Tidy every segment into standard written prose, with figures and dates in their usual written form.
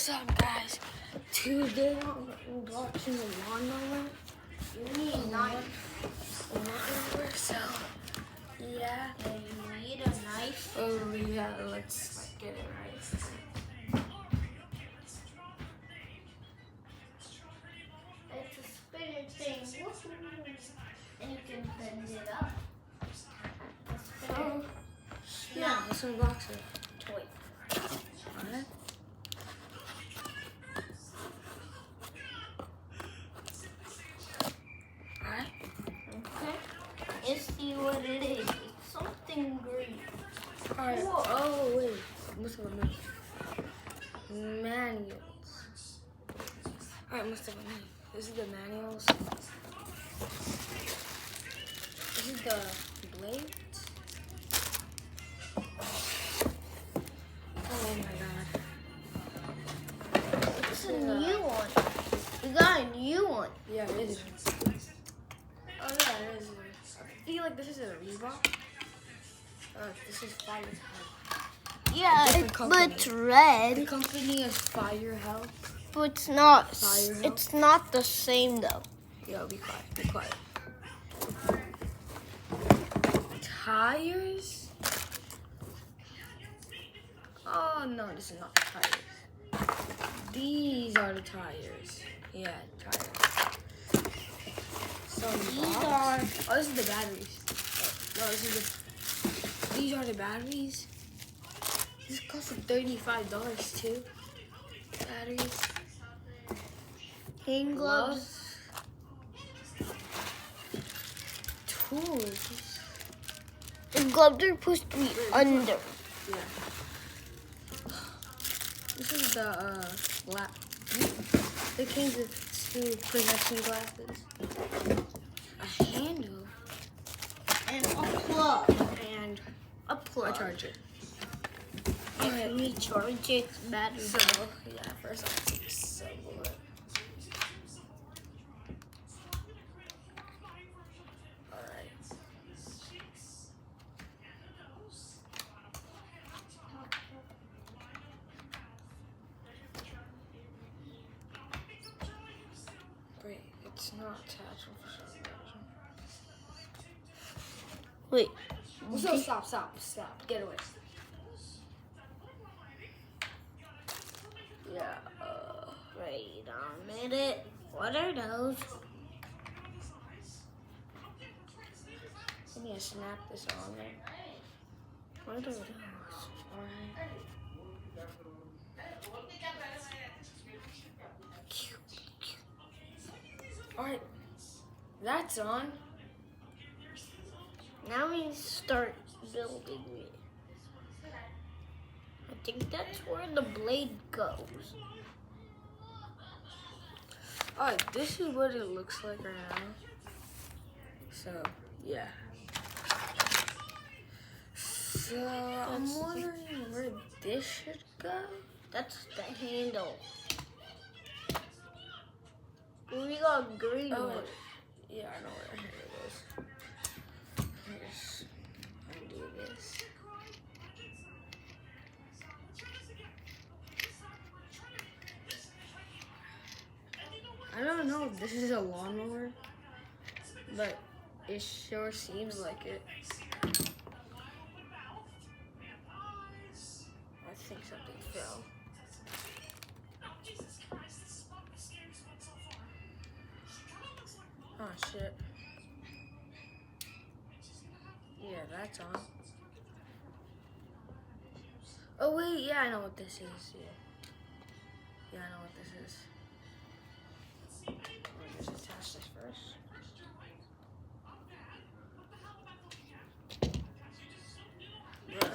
What's up, guys? Today I'm watching the lawnmower. You need a knife. Lawnmower, so yeah. You need a knife. Oh yeah, let's get it right. It's a spinning thing. And you can bend it up. So yeah, let's unbox it. Toy. Alright. Alright. Okay. Let's see what it is. It's something green. Alright. Whoa. Oh wait. Must have a minute. Manuals. Alright, must have a minute. This is the manuals. This is the blades. Oh my god. It's a new one. We got a new one. Yeah, it is. Oh yeah, it is. I feel like this is a Reebok. This is Fire Help. Yeah, Different but company. it's The red. company is Fire Help. But it's not. Fire Help? It's not the same though. Yo, be quiet. Be quiet. Tires? Oh no, this is not the tires. These are the tires. Yeah, tires. Some These box. are. Oh, this is the batteries. Oh, no, this is the. These are the batteries. This costs $35 too. Batteries. Hand gloves. Tools. The gloves are supposed to be under. Yeah. This is the It came with protection glasses. A handle. And a plug. And A plug. a charger. Let me charge its battery. So yeah, first I'll disassemble it. Alright. Wait, it's not attached for some reason. Wait. So stop. Get away. Yeah, Wait a minute. What are those? I need to snap this on there. What are those? Alright. Alright. That's on. Now we start building it. I think that's where the blade goes. Alright, this is what it looks like right now. So, yeah. So, I'm wondering where this should go. That's the handle. We got green Oh, one. yeah, I know where the handle goes. Just undo this. I don't know if this is a lawnmower, but it sure seems like it. I think something fell. Oh shit. Yeah, that's on. Oh wait, yeah, I know what this is. Yeah, I know what this is. Let me just attach this first. Bruh.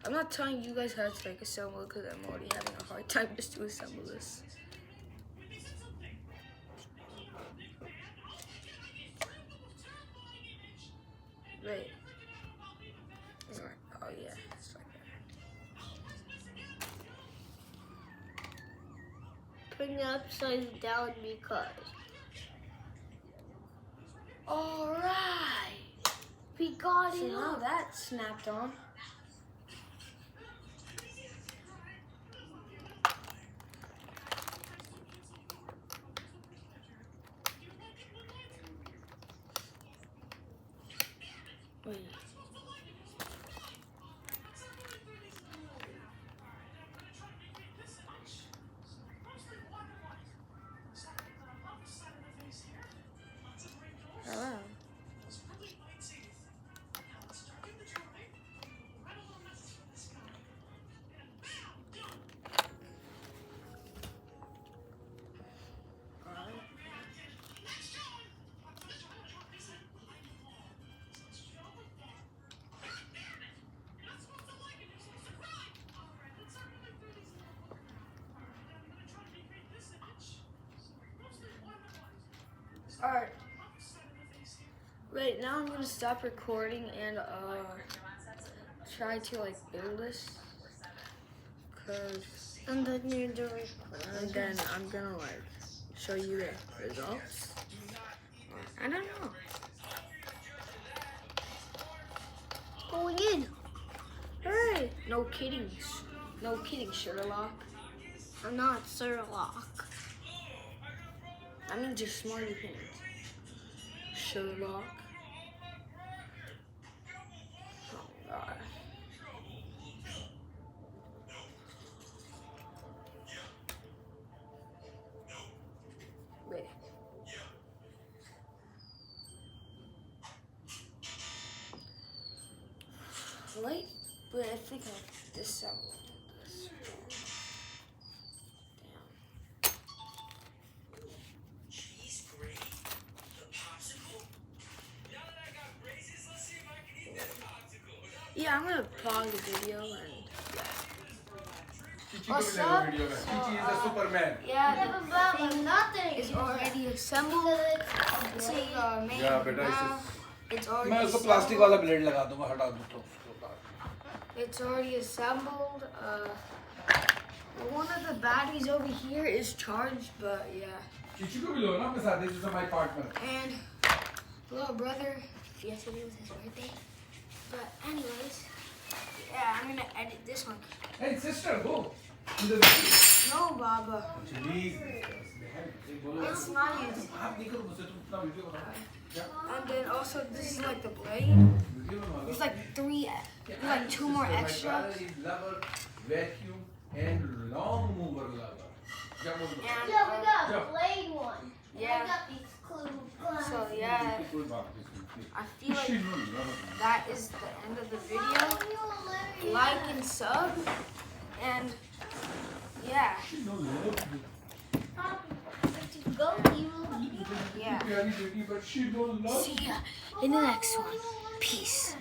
I'm not telling you guys how to assemble it because I'm already having a hard time just to assemble this. Wait. Alright. Oh yeah, it's like that. Bring it upside down because. Alright. We got So it now up. that's snapped on. Alright. Wait, now I'm gonna stop recording and try to like build this. And then you do record. And then I'm gonna like show you the results. I don't know. Going in. Hey, no kidding. No kidding, Sherlock. I'm not Sherlock. I mean just smarty pants. Sherlock. Oh god. Wait. Wait, but I think I disassembled this. Yeah, I'm gonna pause the video and what's up? Superman. Yeah, the But nothing is already assembled. It's made Yeah, but now. It's मैं already उसको plastic वाला assembled. Blade लगा दूंगा हटा दूँ तो It's already assembled. One of the batteries over here is charged, but yeah. किसी को भी लो ना अपने साथ this is my partner. And little brother, yesterday was his birthday. But anyways, yeah, I'm gonna edit this one. Hey sister, go. No, Baba. Please. It's not easy. आप देखो मुझसे तुम अपना वीडियो बनाओ. And then also this is like the blade. There's like there's like two more extra. Lever, vacuum, and long mover lever. Yeah, we got a blade one. Yeah. I got these clues. So yeah, I feel like that is the end of the video. Like and sub, and yeah, Go, you. yeah. But she don't love See ya in the next one. Peace.